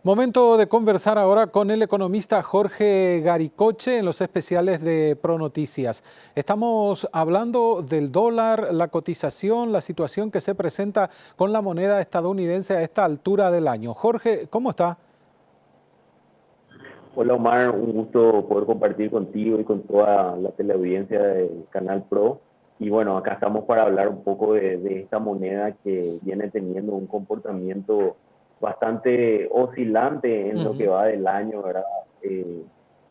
Momento de conversar ahora con el economista Jorge Garicoche en los especiales de Pronoticias. Estamos hablando del dólar, la cotización, la situación que se presenta con la moneda estadounidense a esta altura del año. Jorge, ¿cómo está? Hola Omar, un gusto poder compartir contigo y con toda la teleaudiencia del Canal Pro. Y bueno, acá estamos para hablar un poco de esta moneda que viene teniendo un comportamiento bastante oscilante en lo que Ujú. va del año, ¿verdad?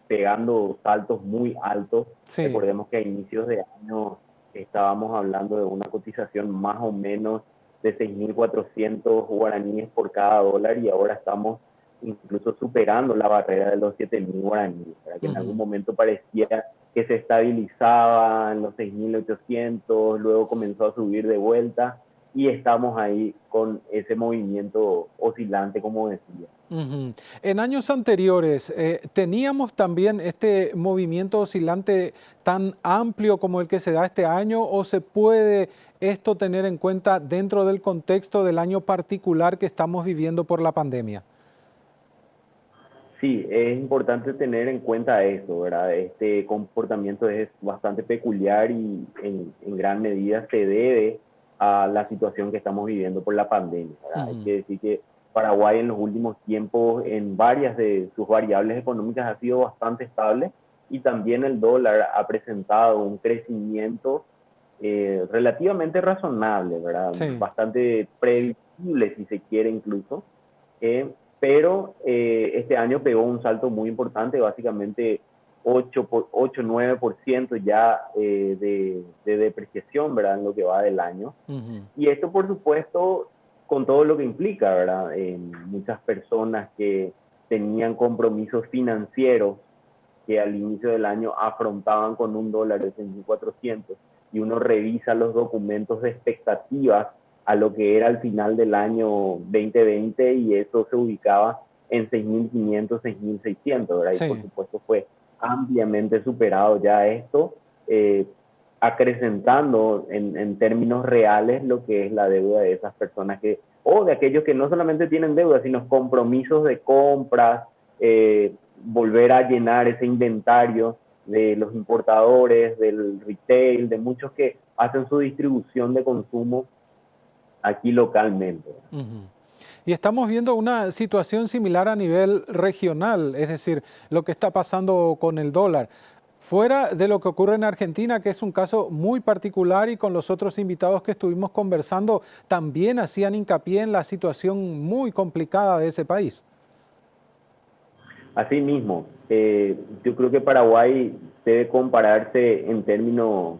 Pegando saltos muy altos. Sí. Recordemos que a inicios de año estábamos hablando de una cotización más o menos de 6.400 guaraníes por cada dólar y ahora estamos incluso superando la barrera de los 7.000 guaraníes, ¿verdad? Que en algún Ujú. momento parecía que se estabilizaba en los 6.800, luego comenzó a subir de vuelta y estamos ahí con ese movimiento oscilante, como decía. Ujú. En años anteriores, ¿teníamos también este movimiento oscilante tan amplio como el que se da este año o se puede esto tener en cuenta dentro del contexto del año particular que estamos viviendo por la pandemia? Sí, es importante tener en cuenta eso, ¿verdad? Este comportamiento es bastante peculiar y en gran medida se debe a la situación que estamos viviendo por la pandemia, ¿verdad? Hay Ujú. que decir que Paraguay en los últimos tiempos en varias de sus variables económicas ha sido bastante estable y también el dólar ha presentado un crecimiento relativamente razonable, ¿verdad? Sí. Bastante previsible si se quiere incluso. Pero este año pegó un salto muy importante, básicamente 8-9% ya de depreciación, ¿verdad? En lo que va del año. Ujú. Y esto, por supuesto, con todo lo que implica, ¿verdad? Muchas personas que tenían compromisos financieros que al inicio del año afrontaban con un dólar de 6.400 y uno revisa los documentos de expectativas a lo que era al final del año 2020 y eso se ubicaba en 6.500, 6.600, ¿verdad? Y por Sí. supuesto fue ampliamente superado ya esto, eh, acrecentando en términos reales lo que es la deuda de esas personas que, o de aquellos que no solamente tienen deuda, sino compromisos de compras, volver a llenar ese inventario de los importadores, del retail, de muchos que hacen su distribución de consumo aquí localmente. Ujú. Y estamos viendo una situación similar a nivel regional, es decir, lo que está pasando con el dólar. Fuera de lo que ocurre en Argentina, que es un caso muy particular y con los otros invitados que estuvimos conversando, también hacían hincapié en la situación muy complicada de ese país. Asimismo, yo creo que Paraguay debe compararse en términos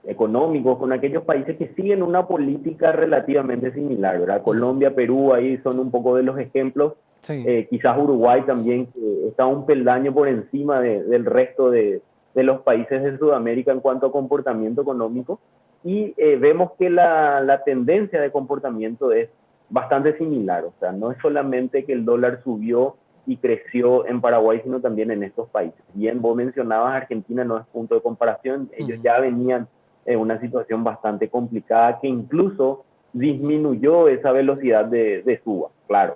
económicos con aquellos países que siguen una política relativamente similar, ¿verdad? Ujú. Colombia, Perú, ahí son un poco de los ejemplos. Sí. Quizás Uruguay también, que está un peldaño por encima del resto de los países de Sudamérica en cuanto a comportamiento económico. Y vemos que la tendencia de comportamiento es bastante similar. O sea, no es solamente que el dólar subió y creció en Paraguay, sino también en estos países. Bien, vos mencionabas Argentina, no es punto de comparación, ellos Ujú. ya venían una situación bastante complicada que incluso disminuyó esa velocidad de suba. Claro,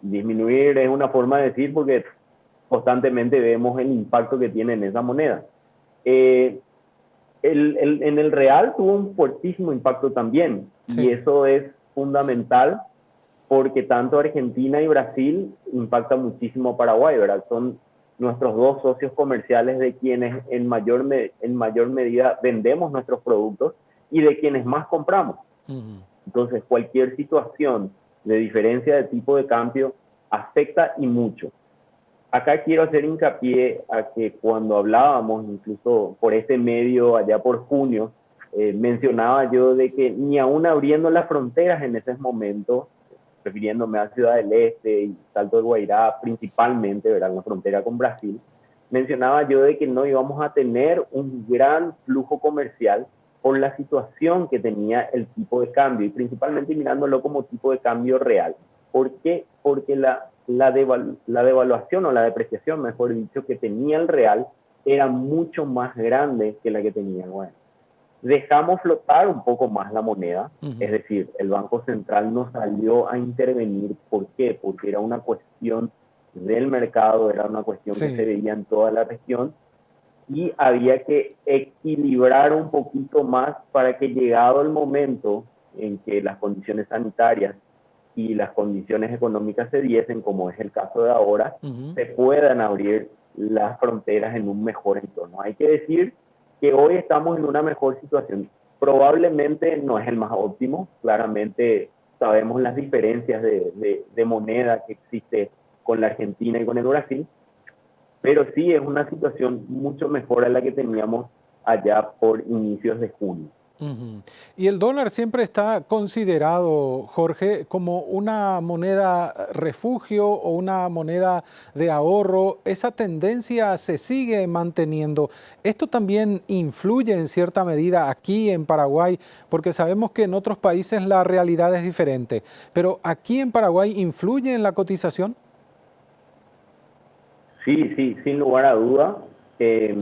disminuir es una forma de decir porque constantemente vemos el impacto que tiene en esa moneda. Eh, en el real tuvo un fuertísimo impacto también y Sí. eso es fundamental porque tanto Argentina y Brasil impacta muchísimo a Paraguay, ¿verdad? Son nuestros dos socios comerciales de quienes en mayor medida vendemos nuestros productos y de quienes más compramos. Ujú. Entonces, cualquier situación de diferencia de tipo de cambio afecta y mucho. Acá quiero hacer hincapié a que cuando hablábamos, incluso por este medio allá por junio, mencionaba yo de que ni aún abriendo las fronteras en ese momento, refiriéndome a Ciudad del Este y Salto del Guairá principalmente, ¿verdad? En la frontera con Brasil, mencionaba yo de que no íbamos a tener un gran flujo comercial por la situación que tenía el tipo de cambio y principalmente mirándolo como tipo de cambio real. ¿Por qué? Porque la devaluación o la depreciación, mejor dicho, que tenía el real era mucho más grande que la que tenía el bueno. dejamos flotar un poco más la moneda, Ujú. es decir, el Banco Central no salió a intervenir. ¿Por qué? Porque era una cuestión del mercado, era una cuestión que se Sí. veía en toda la región y había que equilibrar un poquito más para que llegado el momento en que las condiciones sanitarias y las condiciones económicas se diesen, como es el caso de ahora, Ujú. se puedan abrir las fronteras en un mejor entorno. Hay que decir que hoy estamos en una mejor situación. Probablemente no es el más óptimo, claramente sabemos las diferencias de moneda que existe con la Argentina y con el Brasil, pero sí es una situación mucho mejor a la que teníamos allá por inicios de junio. Ujú. Y el dólar siempre está considerado, Jorge, como una moneda refugio o una moneda de ahorro. Esa tendencia se sigue manteniendo. Esto también influye en cierta medida aquí en Paraguay, porque sabemos que en otros países la realidad es diferente. Pero aquí en Paraguay influye en la cotización. Sí, sí, sin lugar a duda. Eh,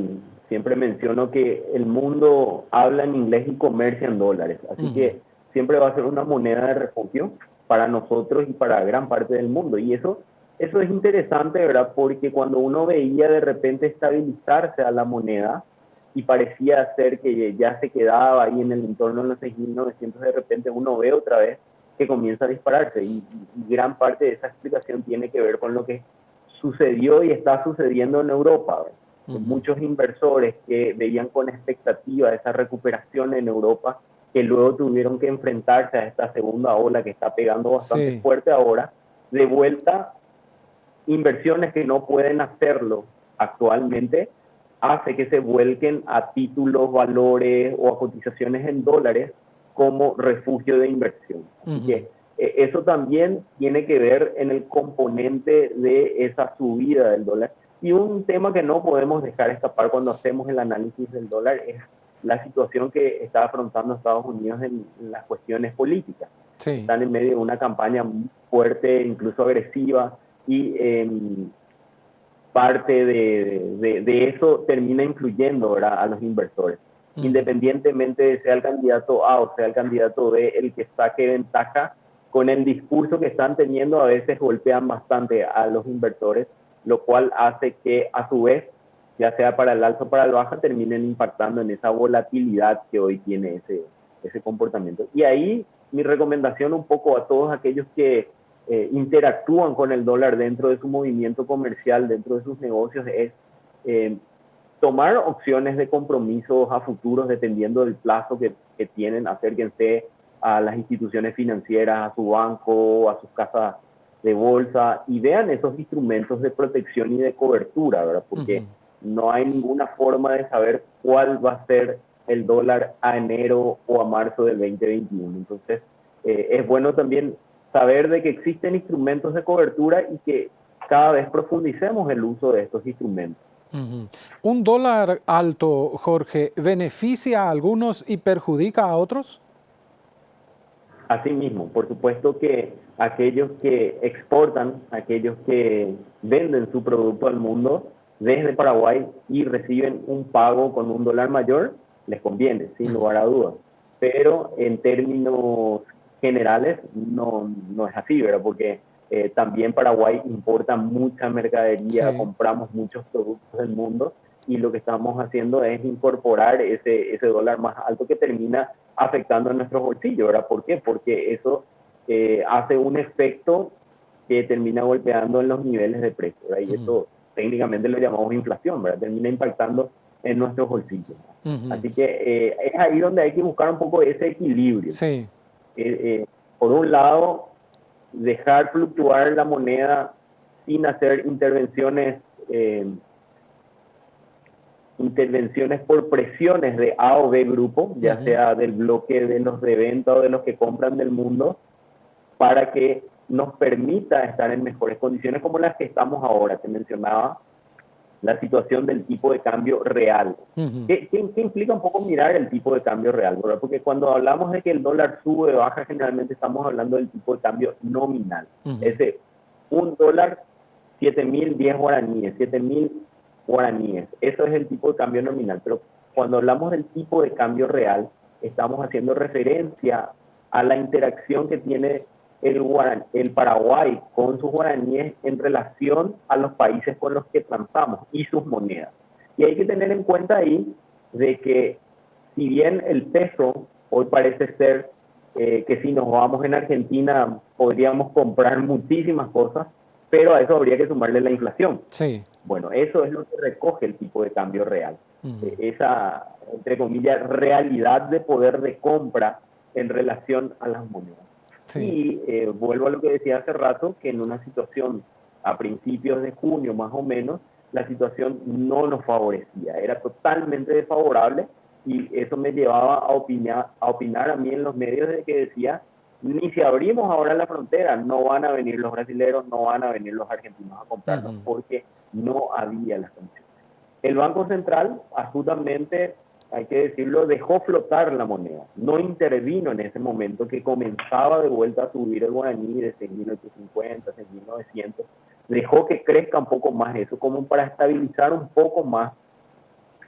Siempre menciono que el mundo habla en inglés y comercia en dólares, así Ujú. que siempre va a ser una moneda de refugio para nosotros y para gran parte del mundo. Y eso es interesante, ¿verdad? Porque cuando uno veía de repente estabilizarse a la moneda y parecía ser que ya se quedaba ahí en el entorno de los 6.900, de repente uno ve otra vez que comienza a dispararse y gran parte de esa explicación tiene que ver con lo que sucedió y está sucediendo en Europa. Ujú. Muchos inversores que veían con expectativa esa recuperación en Europa, que luego tuvieron que enfrentarse a esta segunda ola que está pegando bastante Sí. fuerte ahora, de vuelta, inversiones que no pueden hacerlo actualmente, hace que se vuelquen a títulos, valores o a cotizaciones en dólares como refugio de inversión. Así Ujú. que eso también tiene que ver en el componente de esa subida del dólar. Y un tema que no podemos dejar escapar cuando hacemos el análisis del dólar es la situación que está afrontando Estados Unidos en las cuestiones políticas. Sí. Están en medio de una campaña muy fuerte, incluso agresiva, y parte de eso termina influyendo, ¿verdad?, a los inversores. Ujú. Independientemente de sea el candidato A o sea el candidato B, el que saque ventaja, con el discurso que están teniendo a veces golpean bastante a los inversores, lo cual hace que a su vez, ya sea para el alza o para el baja, terminen impactando en esa volatilidad que hoy tiene ese comportamiento. Y ahí mi recomendación un poco a todos aquellos que interactúan con el dólar dentro de su movimiento comercial, dentro de sus negocios, es eh, tomar opciones de compromisos a futuros dependiendo del plazo que tienen. Acérquense a las instituciones financieras, a su banco, a sus casas de bolsa y vean esos instrumentos de protección y de cobertura, ¿verdad? Porque Ujú. no hay ninguna forma de saber cuál va a ser el dólar a enero o a marzo del 2021. Entonces, es bueno también saber de que existen instrumentos de cobertura y que cada vez profundicemos el uso de estos instrumentos. Ujú. ¿Un dólar alto, Jorge, beneficia a algunos y perjudica a otros? Asimismo, por supuesto que aquellos que exportan, aquellos que venden su producto al mundo desde Paraguay y reciben un pago con un dólar mayor, les conviene, sin Ujú. lugar a dudas. Pero en términos generales no es así, ¿verdad? Porque también Paraguay importa mucha mercadería, Sí. compramos muchos productos del mundo y lo que estamos haciendo es incorporar ese dólar más alto que termina afectando a nuestros bolsillos, ¿verdad? ¿Por qué? Porque eso hace un efecto que termina golpeando en los niveles de precio, ¿verdad? Y Ujú. eso técnicamente lo llamamos inflación, ¿verdad? Termina impactando en nuestros bolsillos. Ujú. Así que es ahí donde hay que buscar un poco ese equilibrio. Sí. Por un lado, dejar fluctuar la moneda sin hacer eh, intervenciones por presiones de A o B grupo, ya Ujú. sea del bloque de los de venta o de los que compran del mundo, para que nos permita estar en mejores condiciones como las que estamos ahora. Te mencionaba la situación del tipo de cambio real. Ujú. ¿Qué implica un poco mirar el tipo de cambio real? ¿Verdad? Porque cuando hablamos de que el dólar sube o baja, generalmente estamos hablando del tipo de cambio nominal. Ujú. Ese un dólar, 7.010 guaraníes, 7.000 guaraníes. Eso es el tipo de cambio nominal. Pero cuando hablamos del tipo de cambio real, estamos haciendo referencia a la interacción que tiene el Paraguay con sus guaraníes en relación a los países con los que transamos y sus monedas. Y hay que tener en cuenta ahí de que si bien el peso hoy parece ser que si nos vamos en Argentina podríamos comprar muchísimas cosas, pero a eso habría que sumarle la inflación. Sí. Bueno, eso es lo que recoge el tipo de cambio real. Uh-huh. Esa, entre comillas, realidad de poder de compra en relación a las monedas. Sí. Y vuelvo a lo que decía hace rato, que en una situación a principios de junio más o menos, la situación no nos favorecía, era totalmente desfavorable, y eso me llevaba a opinar a mí en los medios de que decía, ni si abrimos ahora la frontera, no van a venir los brasileños, no van a venir los argentinos a comprarnos, porque no había las condiciones. El Banco Central, astutamente, hay que decirlo, dejó flotar la moneda, no intervino en ese momento que comenzaba de vuelta a subir el guaraní de 6.850, 6.900, dejó que crezca un poco más eso, como para estabilizar un poco más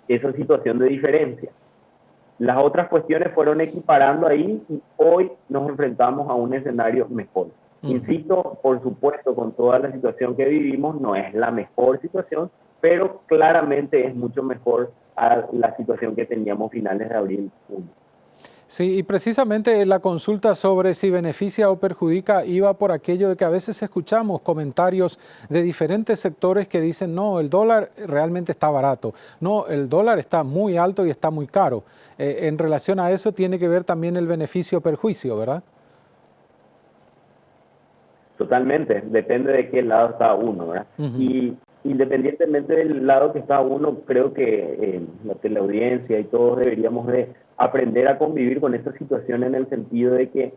esa situación de diferencia. Las otras cuestiones fueron equiparando ahí y hoy nos enfrentamos a un escenario mejor. Insisto, por supuesto, con toda la situación que vivimos, no es la mejor situación, pero claramente es mucho mejor a la situación que teníamos finales de abril, junio. Sí, y precisamente la consulta sobre si beneficia o perjudica iba por aquello de que a veces escuchamos comentarios de diferentes sectores que dicen, no, el dólar realmente está barato, no, el dólar está muy alto y está muy caro. En relación a eso tiene que ver también el beneficio o perjuicio, ¿verdad? Totalmente, depende de qué lado está uno, ¿verdad? Y independientemente del lado que está uno, creo que la teleaudiencia y todos deberíamos de aprender a convivir con esta situación en el sentido de que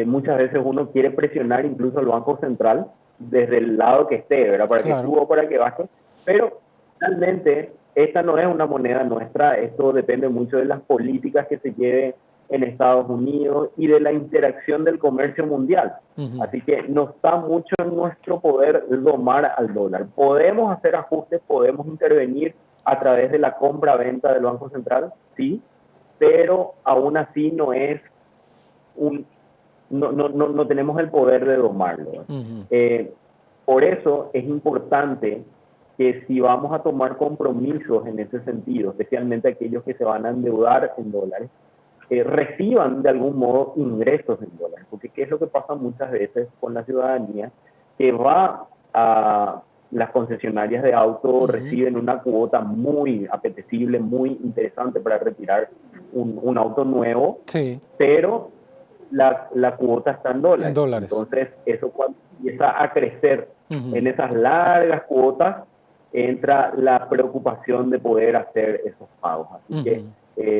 muchas veces uno quiere presionar incluso al Banco Central desde el lado que esté, ¿verdad? Para que suba o para que baje, pero realmente esta no es una moneda nuestra, esto depende mucho de las políticas que se lleven en Estados Unidos y de la interacción del comercio mundial. Así que no está mucho en nuestro poder domar al dólar. Podemos hacer ajustes, podemos intervenir a través de la compra-venta del Banco Central, sí, pero aún así no es no tenemos el poder de domarlo. Por eso es importante que si vamos a tomar compromisos en ese sentido, especialmente aquellos que se van a endeudar en dólares, reciban de algún modo ingresos en dólares, porque ¿qué es lo que pasa muchas veces con la ciudadanía? Que va a las concesionarias de auto, reciben una cuota muy apetecible, muy interesante para retirar un auto nuevo, sí, pero la cuota está en dólares. Entonces, eso cuando empieza a crecer en esas largas cuotas, entra la preocupación de poder hacer esos pagos. Así que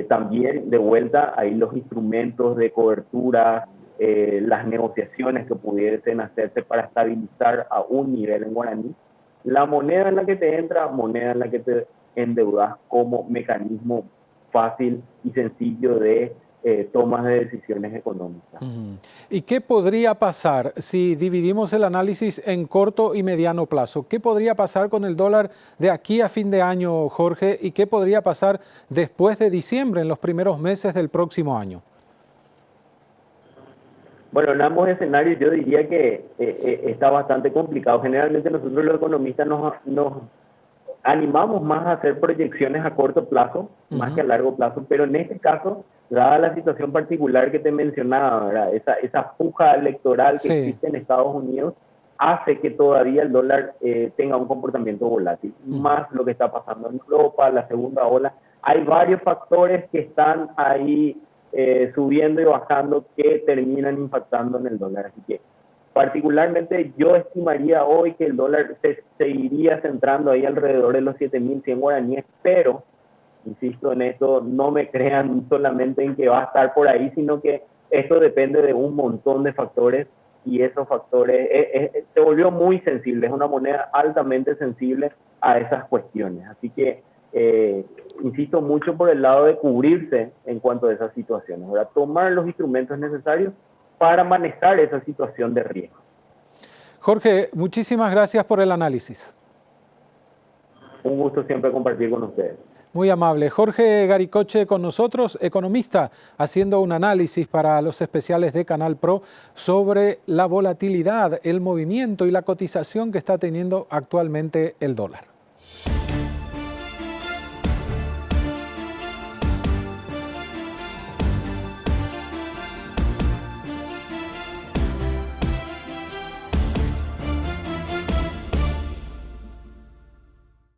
también de vuelta ahí los instrumentos de cobertura, las negociaciones que pudiesen hacerse para estabilizar a un nivel en guaraní, la moneda en la que te entra, moneda en la que te endeudas como mecanismo fácil y sencillo de tomas de decisiones económicas. ¿Y qué podría pasar si dividimos el análisis en corto y mediano plazo? ¿Qué podría pasar con el dólar de aquí a fin de año, Jorge? ¿Y qué podría pasar después de diciembre, en los primeros meses del próximo año? Bueno, en ambos escenarios yo diría que está bastante complicado. Generalmente nosotros los economistas nos animamos más a hacer proyecciones a corto plazo, más que a largo plazo, pero en este caso, dada la situación particular que te mencionaba, ¿verdad? Esa puja electoral que existe en Estados Unidos, hace que todavía el dólar tenga un comportamiento volátil, más lo que está pasando en Europa, la segunda ola. Hay varios factores que están ahí subiendo y bajando que terminan impactando en el dólar, así que particularmente yo estimaría hoy que el dólar se seguiría centrando ahí alrededor de los 7.100 guaraníes, pero, insisto en esto, no me crean solamente en que va a estar por ahí, sino que esto depende de un montón de factores y esos factores se volvió muy sensible, es una moneda altamente sensible a esas cuestiones. Así que insisto mucho por el lado de cubrirse en cuanto a esas situaciones, ¿verdad? Tomar los instrumentos necesarios para manejar esa situación de riesgo. Jorge, muchísimas gracias por el análisis. Un gusto siempre compartir con ustedes. Muy amable. Jorge Garicoche con nosotros, economista, haciendo un análisis para los especiales de Canal Pro sobre la volatilidad, el movimiento y la cotización que está teniendo actualmente el dólar.